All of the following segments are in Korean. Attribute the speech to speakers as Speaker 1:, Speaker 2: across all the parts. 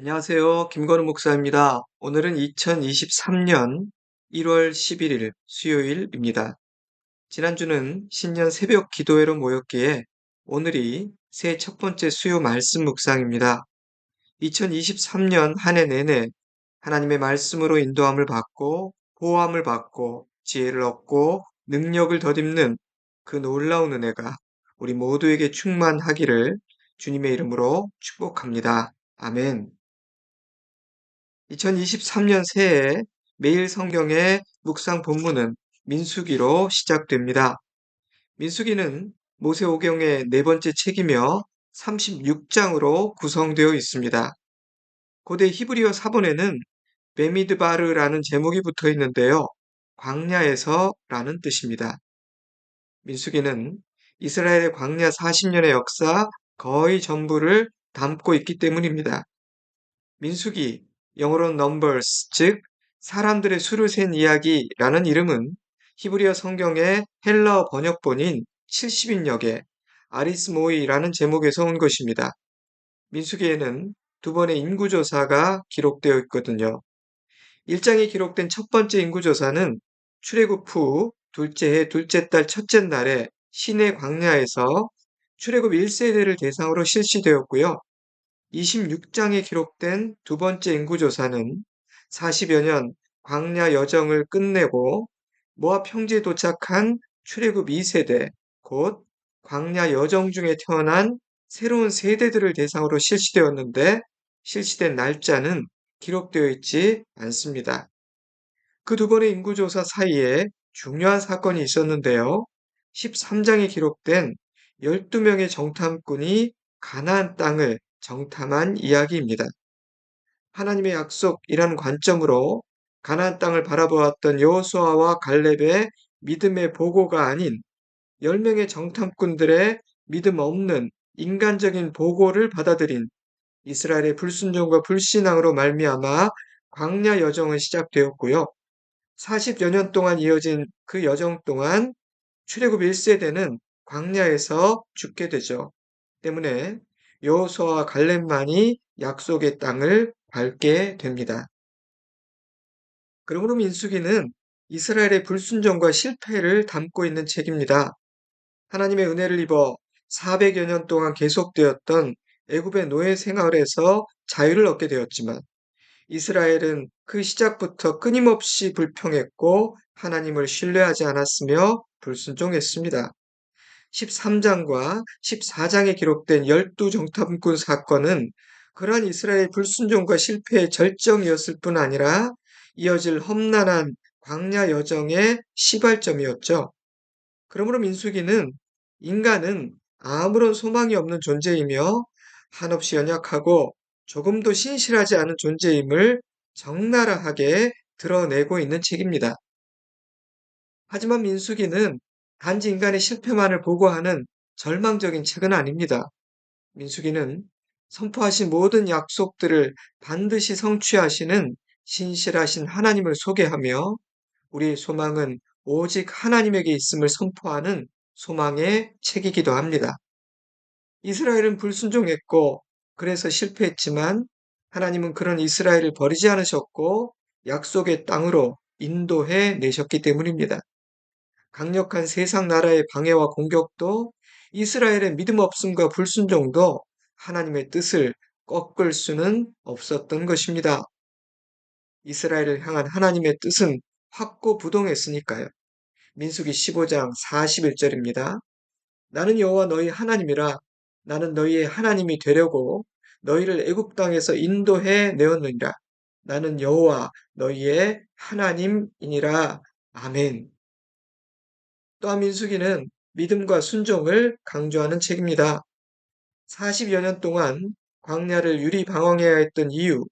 Speaker 1: 안녕하세요. 김건우 목사입니다. 오늘은 2023년 1월 11일 수요일입니다. 지난주는 신년 새벽 기도회로 모였기에 오늘이 새해 첫 번째 수요 말씀 묵상입니다. 2023년 한 해 내내 하나님의 말씀으로 인도함을 받고 보호함을 받고 지혜를 얻고 능력을 덧입는 그 놀라운 은혜가 우리 모두에게 충만하기를 주님의 이름으로 축복합니다. 아멘. 2023년 새해 매일 성경의 묵상 본문은 민수기로 시작됩니다. 민수기는 모세오경의 네 번째 책이며 36장으로 구성되어 있습니다. 고대 히브리어 사본에는 베미드바르라는 제목이 붙어 있는데요. 광야에서라는 뜻입니다. 민수기는 이스라엘의 광야 40년의 역사 거의 전부를 담고 있기 때문입니다. 민수기, 영어로 Numbers, 즉 사람들의 수를 센 이야기라는 이름은 히브리어 성경의 헬라어 번역본인 70인역의 아리스모이라는 제목에서 온 것입니다. 민수기에는 두 번의 인구조사가 기록되어 있거든요. 1장에 기록된 첫 번째 인구조사는 출애굽 후 둘째 해 둘째 달 첫째 날에 시내 광야에서 출애굽 1세대를 대상으로 실시되었고요. 26장에 기록된 두 번째 인구조사는 40여 년 광야 여정을 끝내고 모압 평지에 도착한 출애굽 2세대, 곧 광야 여정 중에 태어난 새로운 세대들을 대상으로 실시되었는데 실시된 날짜는 기록되어 있지 않습니다. 그 두 번의 인구조사 사이에 중요한 사건이 있었는데요. 13장에 기록된 12명의 정탐꾼이 가나안 땅을 정탐한 이야기입니다. 하나님의 약속이라는 관점으로 가나안 땅을 바라보았던 여호수아와 갈렙의 믿음의 보고가 아닌 10명의 정탐꾼들의 믿음 없는 인간적인 보고를 받아들인 이스라엘의 불순종과 불신앙으로 말미암아 광야 여정은 시작되었고요. 40여 년 동안 이어진 그 여정 동안 출애굽 1세대는 광야에서 죽게 되죠. 때문에 여호수아와 갈렙만이 약속의 땅을 밟게 됩니다. 그러므로 민수기는 이스라엘의 불순종과 실패를 담고 있는 책입니다. 하나님의 은혜를 입어 400여 년 동안 계속되었던 애굽의 노예 생활에서 자유를 얻게 되었지만 이스라엘은 그 시작부터 끊임없이 불평했고 하나님을 신뢰하지 않았으며 불순종했습니다. 13장과 14장에 기록된 12정탐꾼 사건은 그러한 이스라엘 불순종과 실패의 절정이었을 뿐 아니라 이어질 험난한 광야 여정의 시발점이었죠. 그러므로 민수기는 인간은 아무런 소망이 없는 존재이며 한없이 연약하고 조금도 신실하지 않은 존재임을 적나라하게 드러내고 있는 책입니다. 하지만 민수기는 단지 인간의 실패만을 보고하는 절망적인 책은 아닙니다. 민수기는 선포하신 모든 약속들을 반드시 성취하시는 신실하신 하나님을 소개하며 우리의 소망은 오직 하나님에게 있음을 선포하는 소망의 책이기도 합니다. 이스라엘은 불순종했고 그래서 실패했지만 하나님은 그런 이스라엘을 버리지 않으셨고 약속의 땅으로 인도해 내셨기 때문입니다. 강력한 세상 나라의 방해와 공격도 이스라엘의 믿음 없음과 불순종도 하나님의 뜻을 꺾을 수는 없었던 것입니다. 이스라엘을 향한 하나님의 뜻은 확고부동했으니까요. 민수기 15장 41절입니다. 나는 여호와 너희 하나님이라. 나는 너희의 하나님이 되려고 너희를 애굽 땅에서 인도해 내었느니라. 나는 여호와 너희의 하나님이니라. 아멘. 또한 민수기는 믿음과 순종을 강조하는 책입니다. 40여 년 동안 광야를 유리방황해야 했던 이유,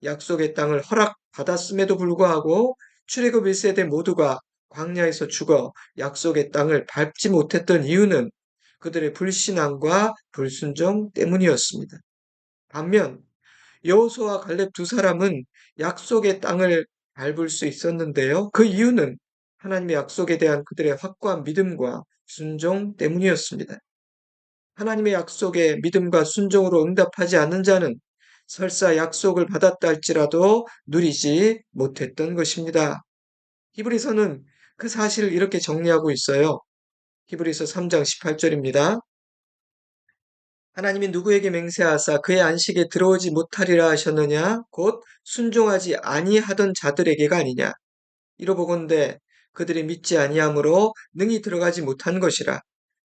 Speaker 1: 약속의 땅을 허락받았음에도 불구하고 출애굽 1세대 모두가 광야에서 죽어 약속의 땅을 밟지 못했던 이유는 그들의 불신앙과 불순종 때문이었습니다. 반면 여호수아와 갈렙 두 사람은 약속의 땅을 밟을 수 있었는데요. 그 이유는 하나님의 약속에 대한 그들의 확고한 믿음과 순종 때문이었습니다. 하나님의 약속에 믿음과 순종으로 응답하지 않는 자는 설사 약속을 받았다 할지라도 누리지 못했던 것입니다. 히브리서는 그 사실을 이렇게 정리하고 있어요. 히브리서 3장 18절입니다. 하나님이 누구에게 맹세하사 그의 안식에 들어오지 못하리라 하셨느냐? 곧 순종하지 아니하던 자들에게가 아니냐? 이로보건대 그들이 믿지 아니함으로 능히 들어가지 못한 것이라.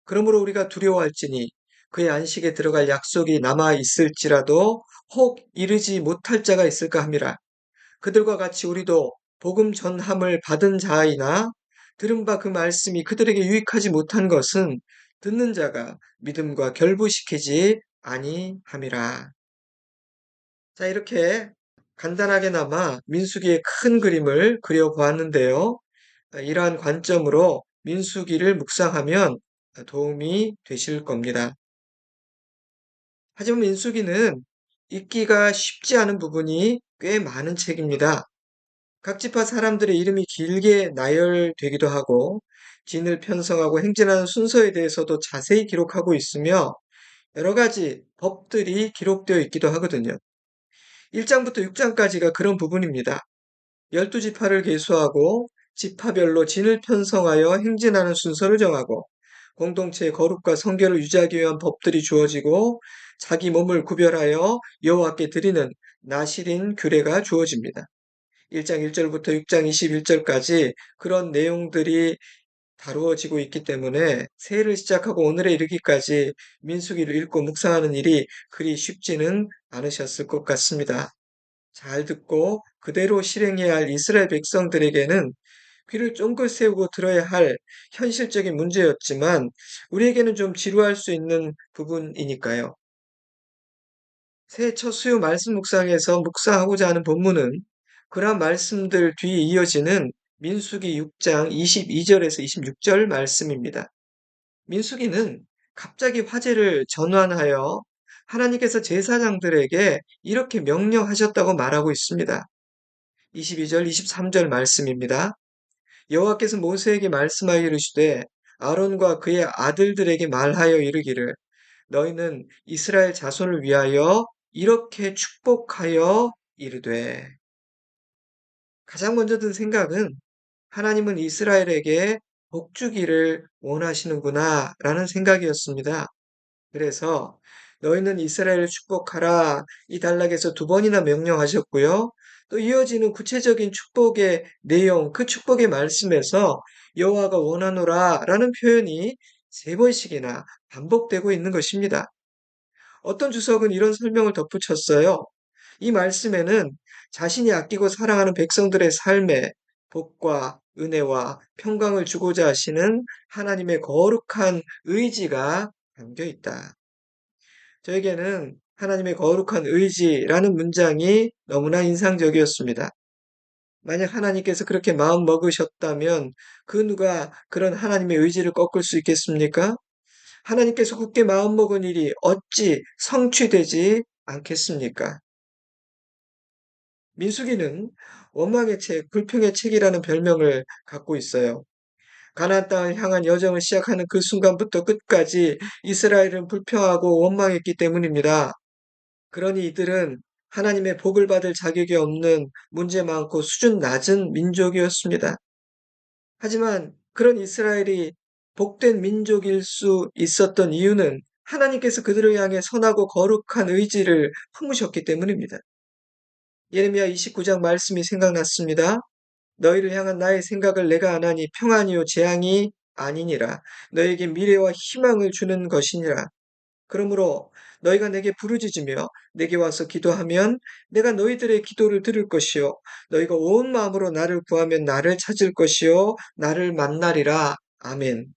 Speaker 1: 그러므로 우리가 두려워할지니 그의 안식에 들어갈 약속이 남아 있을지라도 혹 이르지 못할 자가 있을까 함이라. 그들과 같이 우리도 복음 전함을 받은 자이나 들은 바 그 말씀이 그들에게 유익하지 못한 것은 듣는 자가 믿음과 결부시키지 아니함이라. 자, 이렇게 간단하게나마 민수기의 큰 그림을 그려보았는데요. 이러한 관점으로 민수기를 묵상하면 도움이 되실 겁니다. 하지만 민수기는 읽기가 쉽지 않은 부분이 꽤 많은 책입니다. 각 지파 사람들의 이름이 길게 나열되기도 하고 진을 편성하고 행진하는 순서에 대해서도 자세히 기록하고 있으며 여러 가지 법들이 기록되어 있기도 하거든요. 1장부터 6장까지가 그런 부분입니다. 12지파를 계수하고 지파별로 진을 편성하여 행진하는 순서를 정하고 공동체의 거룩과 성결을 유지하기 위한 법들이 주어지고 자기 몸을 구별하여 여호와께 드리는 나실인 규례가 주어집니다. 1장 1절부터 6장 21절까지 그런 내용들이 다루어지고 있기 때문에 새해를 시작하고 오늘에 이르기까지 민수기를 읽고 묵상하는 일이 그리 쉽지는 않으셨을 것 같습니다. 잘 듣고 그대로 실행해야 할 이스라엘 백성들에게는 귀를 쫑긋 세우고 들어야 할 현실적인 문제였지만 우리에게는 좀 지루할 수 있는 부분이니까요. 새해 첫 수요 말씀 묵상에서 묵상하고자 하는 본문은 그러한 말씀들 뒤에 이어지는 민수기 6장 22절에서 26절 말씀입니다. 민수기는 갑자기 화제를 전환하여 하나님께서 제사장들에게 이렇게 명령하셨다고 말하고 있습니다. 22절, 23절 말씀입니다. 여호와께서 모세에게 말씀하여 이르시되 아론과 그의 아들들에게 말하여 이르기를 너희는 이스라엘 자손을 위하여 이렇게 축복하여 이르되 가장 먼저 든 생각은 하나님은 이스라엘에게 복 주기를 원하시는구나 라는 생각이었습니다. 그래서 너희는 이스라엘을 축복하라 이 단락에서 두 번이나 명령하셨고요. 또 이어지는 구체적인 축복의 내용, 그 축복의 말씀에서 여호와가 원하노라 라는 표현이 세 번씩이나 반복되고 있는 것입니다. 어떤 주석은 이런 설명을 덧붙였어요. 이 말씀에는 자신이 아끼고 사랑하는 백성들의 삶에 복과 은혜와 평강을 주고자 하시는 하나님의 거룩한 의지가 담겨 있다. 저에게는 하나님의 거룩한 의지라는 문장이 너무나 인상적이었습니다. 만약 하나님께서 그렇게 마음 먹으셨다면 그 누가 그런 하나님의 의지를 꺾을 수 있겠습니까? 하나님께서 굳게 마음 먹은 일이 어찌 성취되지 않겠습니까? 민수기는 원망의 책, 불평의 책이라는 별명을 갖고 있어요. 가나안 땅을 향한 여정을 시작하는 그 순간부터 끝까지 이스라엘은 불평하고 원망했기 때문입니다. 그러니 이들은 하나님의 복을 받을 자격이 없는 문제 많고 수준 낮은 민족이었습니다. 하지만 그런 이스라엘이 복된 민족일 수 있었던 이유는 하나님께서 그들을 향해 선하고 거룩한 의지를 품으셨기 때문입니다. 예레미야 29장 말씀이 생각났습니다. 너희를 향한 나의 생각을 내가 아나니 평안이요 재앙이 아니니라. 너에게 미래와 희망을 주는 것이니라. 그러므로 너희가 내게 부르짖으며 내게 와서 기도하면 내가 너희들의 기도를 들을 것이요 너희가 온 마음으로 나를 구하면 나를 찾을 것이요 나를 만나리라. 아멘.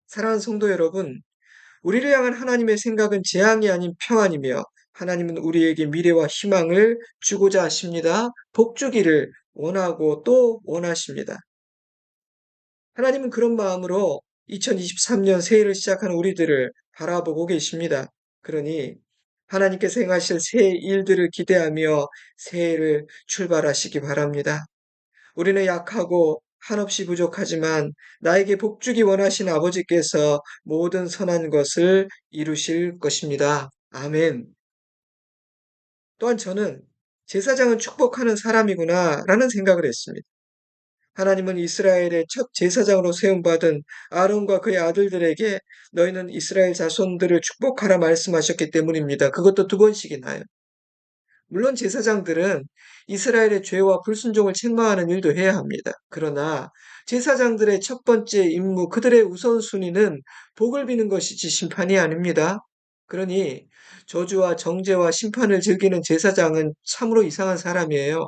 Speaker 1: 사랑하는 성도 여러분, 우리를 향한 하나님의 생각은 재앙이 아닌 평안이며 하나님은 우리에게 미래와 희망을 주고자 하십니다. 복 주기를 원하고 또 원하십니다. 하나님은 그런 마음으로 2023년 새해를 시작하는 우리들을 바라보고 계십니다. 그러니 하나님께서 행하실 새 일들을 기대하며 새해를 출발하시기 바랍니다. 우리는 약하고 한없이 부족하지만 나에게 복주기 원하시는 아버지께서 모든 선한 것을 이루실 것입니다. 아멘. 또한 저는 제사장은 축복하는 사람이구나라는 생각을 했습니다. 하나님은 이스라엘의 첫 제사장으로 세움받은 아론과 그의 아들들에게 너희는 이스라엘 자손들을 축복하라 말씀하셨기 때문입니다. 그것도 두 번씩이나요. 물론 제사장들은 이스라엘의 죄와 불순종을 책망하는 일도 해야 합니다. 그러나 제사장들의 첫 번째 임무, 그들의 우선순위는 복을 비는 것이지 심판이 아닙니다. 그러니 저주와 정죄와 심판을 즐기는 제사장은 참으로 이상한 사람이에요.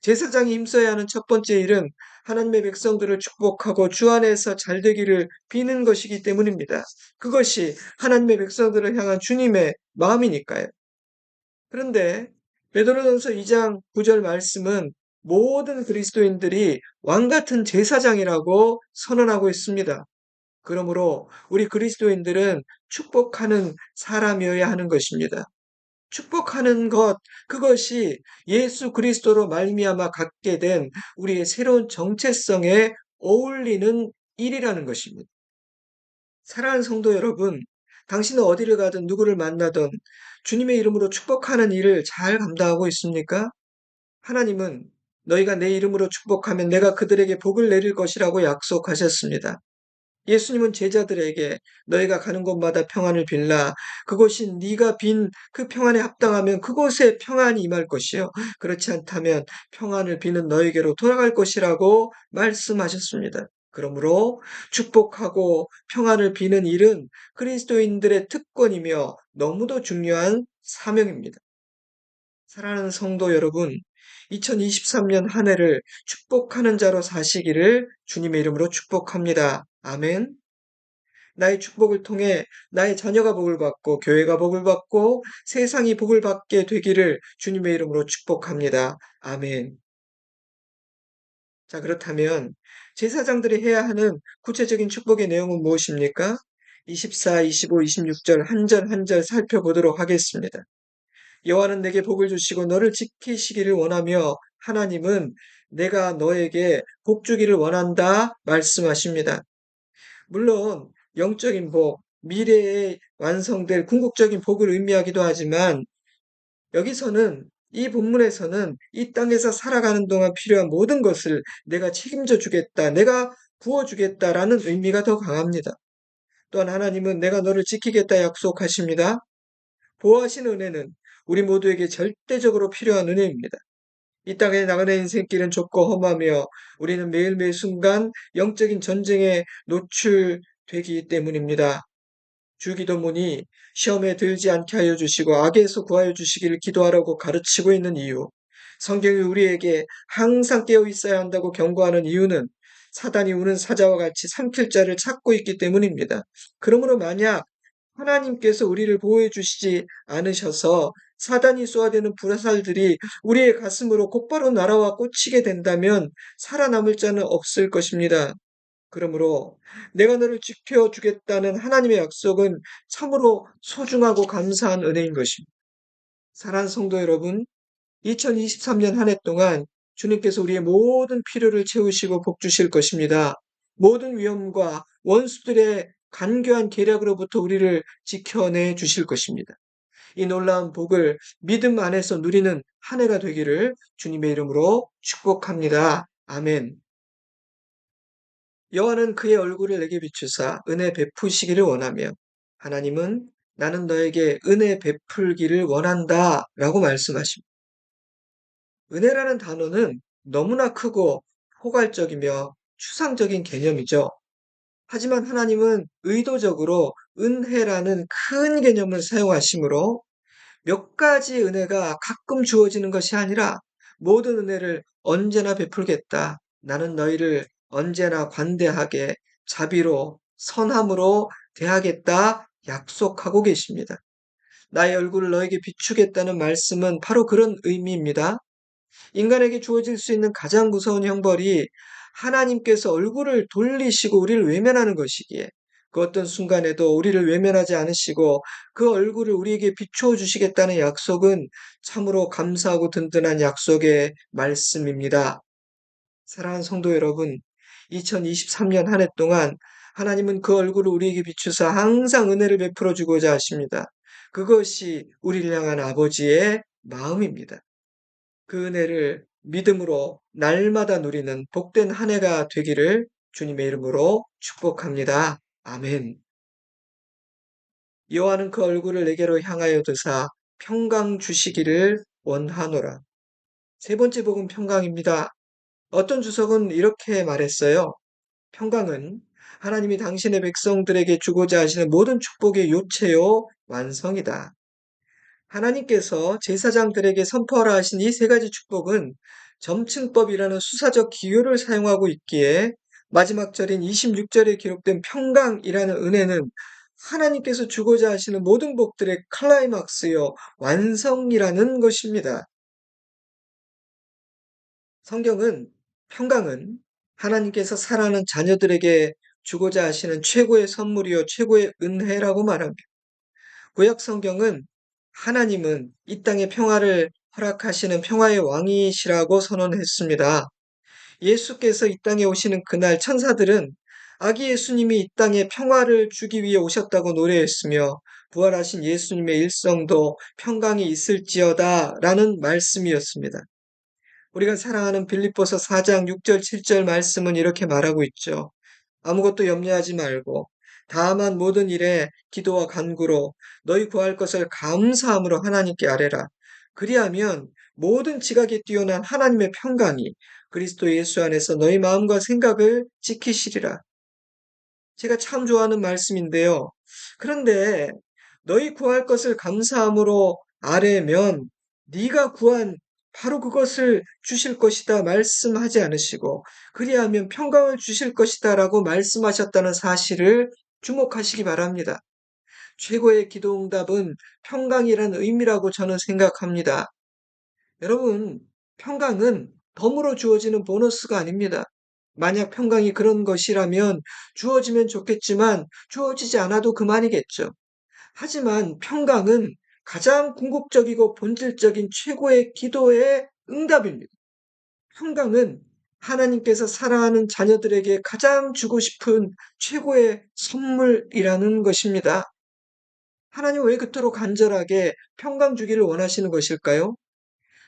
Speaker 1: 제사장이 힘써야 하는 첫 번째 일은 하나님의 백성들을 축복하고 주 안에서 잘 되기를 비는 것이기 때문입니다. 그것이 하나님의 백성들을 향한 주님의 마음이니까요. 그런데 베드로전서 2장 9절 말씀은 모든 그리스도인들이 왕 같은 제사장이라고 선언하고 있습니다. 그러므로 우리 그리스도인들은 축복하는 사람이어야 하는 것입니다. 축복하는 것, 그것이 예수 그리스도로 말미암아 갖게 된 우리의 새로운 정체성에 어울리는 일이라는 것입니다. 사랑하는 성도 여러분, 당신은 어디를 가든 누구를 만나든 주님의 이름으로 축복하는 일을 잘 감당하고 있습니까? 하나님은 너희가 내 이름으로 축복하면 내가 그들에게 복을 내릴 것이라고 약속하셨습니다. 예수님은 제자들에게 너희가 가는 곳마다 평안을 빌라. 그곳이 네가 빈 그 평안에 합당하면 그곳에 평안이 임할 것이요. 그렇지 않다면 평안을 비는 너에게로 돌아갈 것이라고 말씀하셨습니다. 그러므로 축복하고 평안을 비는 일은 그리스도인들의 특권이며 너무도 중요한 사명입니다. 사랑하는 성도 여러분, 2023년 한 해를 축복하는 자로 사시기를 주님의 이름으로 축복합니다. 아멘. 나의 축복을 통해 나의 자녀가 복을 받고 교회가 복을 받고 세상이 복을 받게 되기를 주님의 이름으로 축복합니다. 아멘. 자, 그렇다면 제사장들이 해야 하는 구체적인 축복의 내용은 무엇입니까? 24, 25, 26절 한 절 한 절 살펴보도록 하겠습니다. 여호와는 내게 복을 주시고 너를 지키시기를 원하며 하나님은 내가 너에게 복 주기를 원한다 말씀하십니다. 물론 영적인 복, 미래에 완성될 궁극적인 복을 의미하기도 하지만 여기서는 이 본문에서는 이 땅에서 살아가는 동안 필요한 모든 것을 내가 책임져 주겠다, 내가 부어주겠다라는 의미가 더 강합니다. 또한 하나님은 내가 너를 지키겠다 약속하십니다. 보호하신 은혜는 우리 모두에게 절대적으로 필요한 은혜입니다. 이 땅에 나그네 인생길은 좁고 험하며 우리는 매일매일 순간 영적인 전쟁에 노출되기 때문입니다. 주기도문이 시험에 들지 않게 하여 주시고 악에서 구하여 주시기를 기도하라고 가르치고 있는 이유, 성경이 우리에게 항상 깨어 있어야 한다고 경고하는 이유는 사단이 우는 사자와 같이 삼킬 자를 찾고 있기 때문입니다. 그러므로 만약 하나님께서 우리를 보호해 주시지 않으셔서 사단이 쏘아대는 불화살들이 우리의 가슴으로 곧바로 날아와 꽂히게 된다면 살아남을 자는 없을 것입니다. 그러므로 내가 너를 지켜주겠다는 하나님의 약속은 참으로 소중하고 감사한 은혜인 것입니다. 사랑하는 성도 여러분, 2023년 한 해 동안 주님께서 우리의 모든 필요를 채우시고 복 주실 것입니다. 모든 위험과 원수들의 간교한 계략으로부터 우리를 지켜내 주실 것입니다. 이 놀라운 복을 믿음 안에서 누리는 한 해가 되기를 주님의 이름으로 축복합니다. 아멘. 여호와는 그의 얼굴을 내게 비추사 은혜 베푸시기를 원하며 하나님은 나는 너에게 은혜 베풀기를 원한다 라고 말씀하십니다. 은혜라는 단어는 너무나 크고 포괄적이며 추상적인 개념이죠. 하지만 하나님은 의도적으로 은혜라는 큰 개념을 사용하시므로 몇 가지 은혜가 가끔 주어지는 것이 아니라 모든 은혜를 언제나 베풀겠다. 나는 너희를 언제나 관대하게 자비로 선함으로 대하겠다 약속하고 계십니다. 나의 얼굴을 너에게 비추겠다는 말씀은 바로 그런 의미입니다. 인간에게 주어질 수 있는 가장 무서운 형벌이 하나님께서 얼굴을 돌리시고 우리를 외면하는 것이기에 그 어떤 순간에도 우리를 외면하지 않으시고 그 얼굴을 우리에게 비추어 주시겠다는 약속은 참으로 감사하고 든든한 약속의 말씀입니다. 사랑하는 성도 여러분, 2023년 한 해 동안 하나님은 그 얼굴을 우리에게 비추사 항상 은혜를 베풀어 주고자 하십니다. 그것이 우리를 향한 아버지의 마음입니다. 그 은혜를 믿음으로 날마다 누리는 복된 한 해가 되기를 주님의 이름으로 축복합니다. 아멘. 여호와는 그 얼굴을 내게로 향하여 드사 평강 주시기를 원하노라. 세 번째 복음 평강입니다. 어떤 주석은 이렇게 말했어요. 평강은 하나님이 당신의 백성들에게 주고자 하시는 모든 축복의 요체요 완성이다. 하나님께서 제사장들에게 선포하라 하신 이 세 가지 축복은 점층법이라는 수사적 기호를 사용하고 있기에 마지막 절인 26절에 기록된 평강이라는 은혜는 하나님께서 주고자 하시는 모든 복들의 클라이막스요 완성이라는 것입니다. 성경은 평강은 하나님께서 사랑하는 자녀들에게 주고자 하시는 최고의 선물이요 최고의 은혜라고 말합니다. 구약 성경은 하나님은 이 땅의 평화를 허락하시는 평화의 왕이시라고 선언했습니다. 예수께서 이 땅에 오시는 그날 천사들은 아기 예수님이 이 땅에 평화를 주기 위해 오셨다고 노래했으며 부활하신 예수님의 일성도 평강이 있을지어다 라는 말씀이었습니다. 우리가 사랑하는 빌립보서 4장 6절 7절 말씀은 이렇게 말하고 있죠. 아무것도 염려하지 말고 다만 모든 일에 기도와 간구로 너희 구할 것을 감사함으로 하나님께 아뢰라. 그리하면 모든 지각에 뛰어난 하나님의 평강이 그리스도 예수 안에서 너희 마음과 생각을 지키시리라. 제가 참 좋아하는 말씀인데요. 그런데 너희 구할 것을 감사함으로 아뢰면 네가 구한 바로 그것을 주실 것이다 말씀하지 않으시고 그리하면 평강을 주실 것이다 라고 말씀하셨다는 사실을 주목하시기 바랍니다. 최고의 기도응답은 평강이라는 의미라고 저는 생각합니다. 여러분, 평강은 덤으로 주어지는 보너스가 아닙니다. 만약 평강이 그런 것이라면 주어지면 좋겠지만 주어지지 않아도 그만이겠죠. 하지만 평강은 가장 궁극적이고 본질적인 최고의 기도의 응답입니다. 평강은 하나님께서 사랑하는 자녀들에게 가장 주고 싶은 최고의 선물이라는 것입니다. 하나님 왜 그토록 간절하게 평강 주기를 원하시는 것일까요?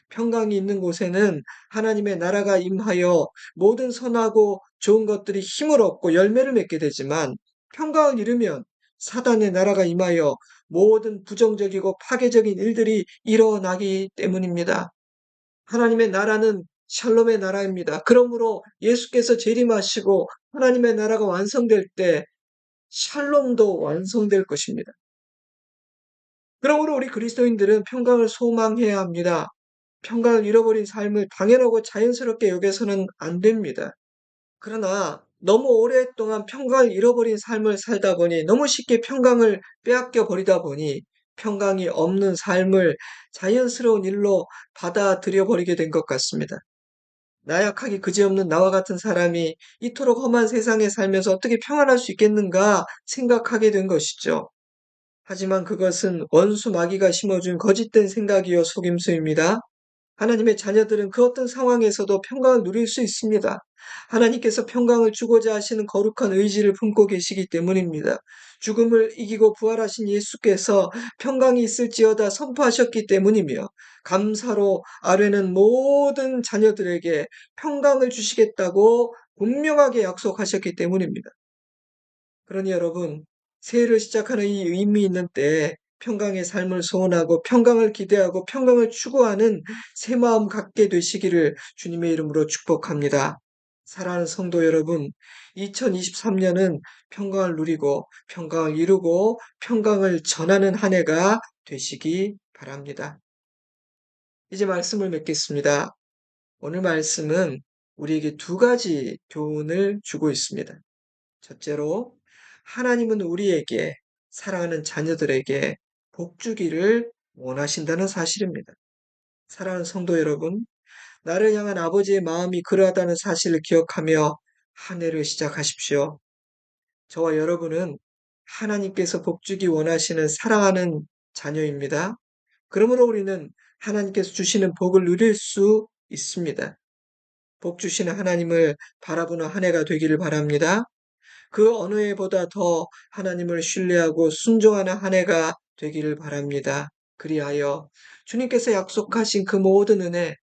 Speaker 1: 평강이 있는 곳에는 하나님의 나라가 임하여 모든 선하고 좋은 것들이 힘을 얻고 열매를 맺게 되지만 평강을 잃으면 사단의 나라가 임하여 모든 부정적이고 파괴적인 일들이 일어나기 때문입니다. 하나님의 나라는 샬롬의 나라입니다. 그러므로 예수께서 재림하시고 하나님의 나라가 완성될 때 샬롬도 완성될 것입니다. 그러므로 우리 그리스도인들은 평강을 소망해야 합니다. 평강을 잃어버린 삶을 당연하고 자연스럽게 여겨서는 안 됩니다. 그러나 너무 오랫동안 평강을 잃어버린 삶을 살다 보니 너무 쉽게 평강을 빼앗겨 버리다 보니 평강이 없는 삶을 자연스러운 일로 받아들여 버리게 된 것 같습니다. 나약하기 그지없는 나와 같은 사람이 이토록 험한 세상에 살면서 어떻게 평안할 수 있겠는가 생각하게 된 것이죠. 하지만 그것은 원수 마귀가 심어준 거짓된 생각이요 속임수입니다. 하나님의 자녀들은 그 어떤 상황에서도 평강을 누릴 수 있습니다. 하나님께서 평강을 주고자 하시는 거룩한 의지를 품고 계시기 때문입니다. 죽음을 이기고 부활하신 예수께서 평강이 있을지어다 선포하셨기 때문이며 감사로 아뢰는 모든 자녀들에게 평강을 주시겠다고 분명하게 약속하셨기 때문입니다. 그러니 여러분, 새해를 시작하는 이 의미 있는 때에 평강의 삶을 소원하고 평강을 기대하고 평강을 추구하는 새 마음 갖게 되시기를 주님의 이름으로 축복합니다. 사랑하는 성도 여러분, 2023년은 평강을 누리고 평강을 이루고 평강을 전하는 한 해가 되시기 바랍니다. 이제 말씀을 맺겠습니다. 오늘 말씀은 우리에게 두 가지 교훈을 주고 있습니다. 첫째로, 하나님은 우리에게 사랑하는 자녀들에게 복 주기를 원하신다는 사실입니다. 사랑하는 성도 여러분, 나를 향한 아버지의 마음이 그러하다는 사실을 기억하며 한 해를 시작하십시오. 저와 여러분은 하나님께서 복 주기 원하시는 사랑하는 자녀입니다. 그러므로 우리는 하나님께서 주시는 복을 누릴 수 있습니다. 복 주시는 하나님을 바라보는 한 해가 되기를 바랍니다. 그 어느 해보다 더 하나님을 신뢰하고 순종하는 한 해가 되기를 바랍니다. 그리하여 주님께서 약속하신 그 모든 은혜,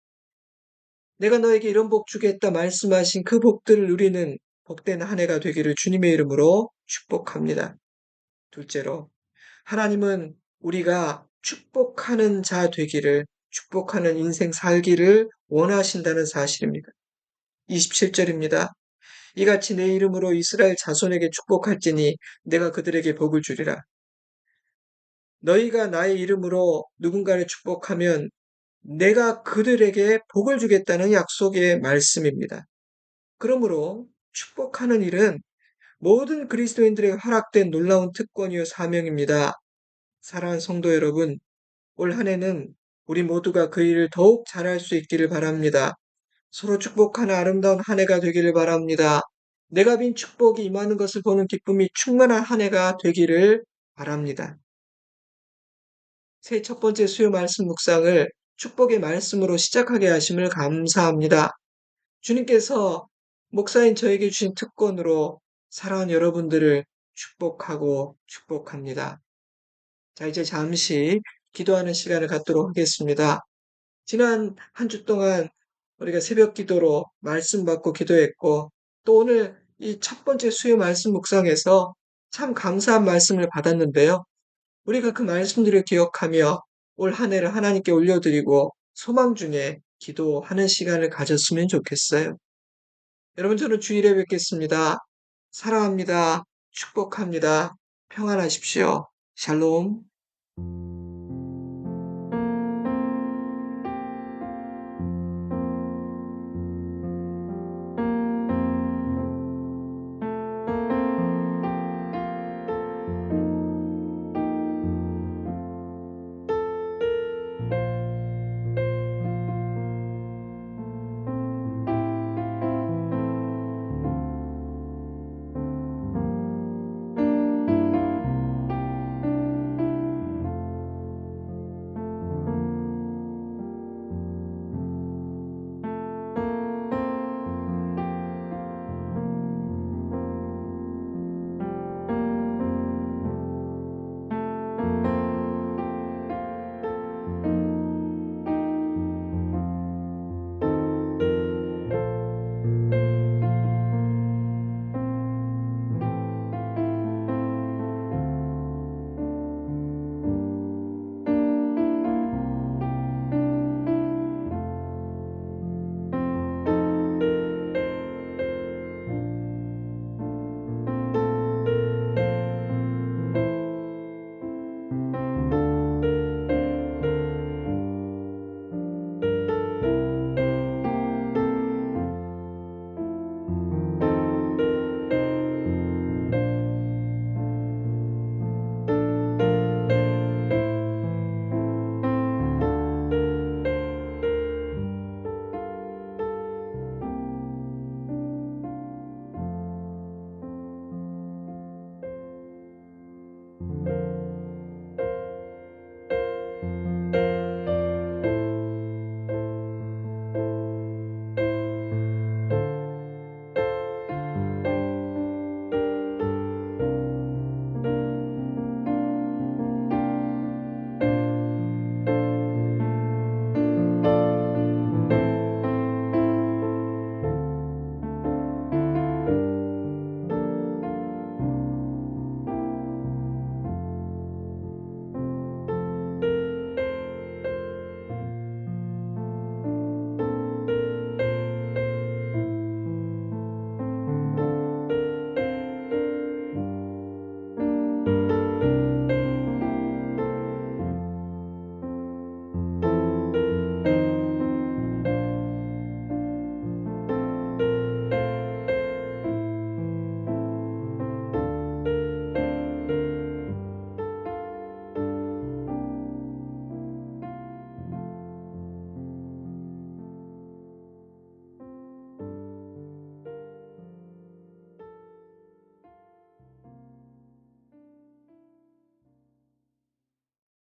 Speaker 1: 내가 너에게 이런 복 주겠다 말씀하신 그 복들을 누리는 복된 한 해가 되기를 주님의 이름으로 축복합니다. 둘째로, 하나님은 우리가 축복하는 자 되기를, 축복하는 인생 살기를 원하신다는 사실입니다. 27절입니다. 이같이 내 이름으로 이스라엘 자손에게 축복할지니 내가 그들에게 복을 주리라. 너희가 나의 이름으로 누군가를 축복하면 내가 그들에게 복을 주겠다는 약속의 말씀입니다. 그러므로 축복하는 일은 모든 그리스도인들에게 허락된 놀라운 특권이요 사명입니다. 사랑하는 성도 여러분, 올 한 해는 우리 모두가 그 일을 더욱 잘할 수 있기를 바랍니다. 서로 축복하는 아름다운 한 해가 되기를 바랍니다. 내가 빈 축복이 임하는 것을 보는 기쁨이 충만한 한 해가 되기를 바랍니다. 새 첫 번째 수요 말씀 묵상을 축복의 말씀으로 시작하게 하심을 감사합니다. 주님께서 목사인 저에게 주신 특권으로 사랑하는 여러분들을 축복하고 축복합니다. 자, 이제 잠시 기도하는 시간을 갖도록 하겠습니다. 지난 한 주 동안 우리가 새벽 기도로 말씀 받고 기도했고, 또 오늘 이 첫 번째 수요 말씀 묵상에서 참 감사한 말씀을 받았는데요. 우리가 그 말씀들을 기억하며 올 한 해를 하나님께 올려드리고 소망 중에 기도하는 시간을 가졌으면 좋겠어요. 여러분, 저는 주일에 뵙겠습니다. 사랑합니다. 축복합니다. 평안하십시오. 샬롬.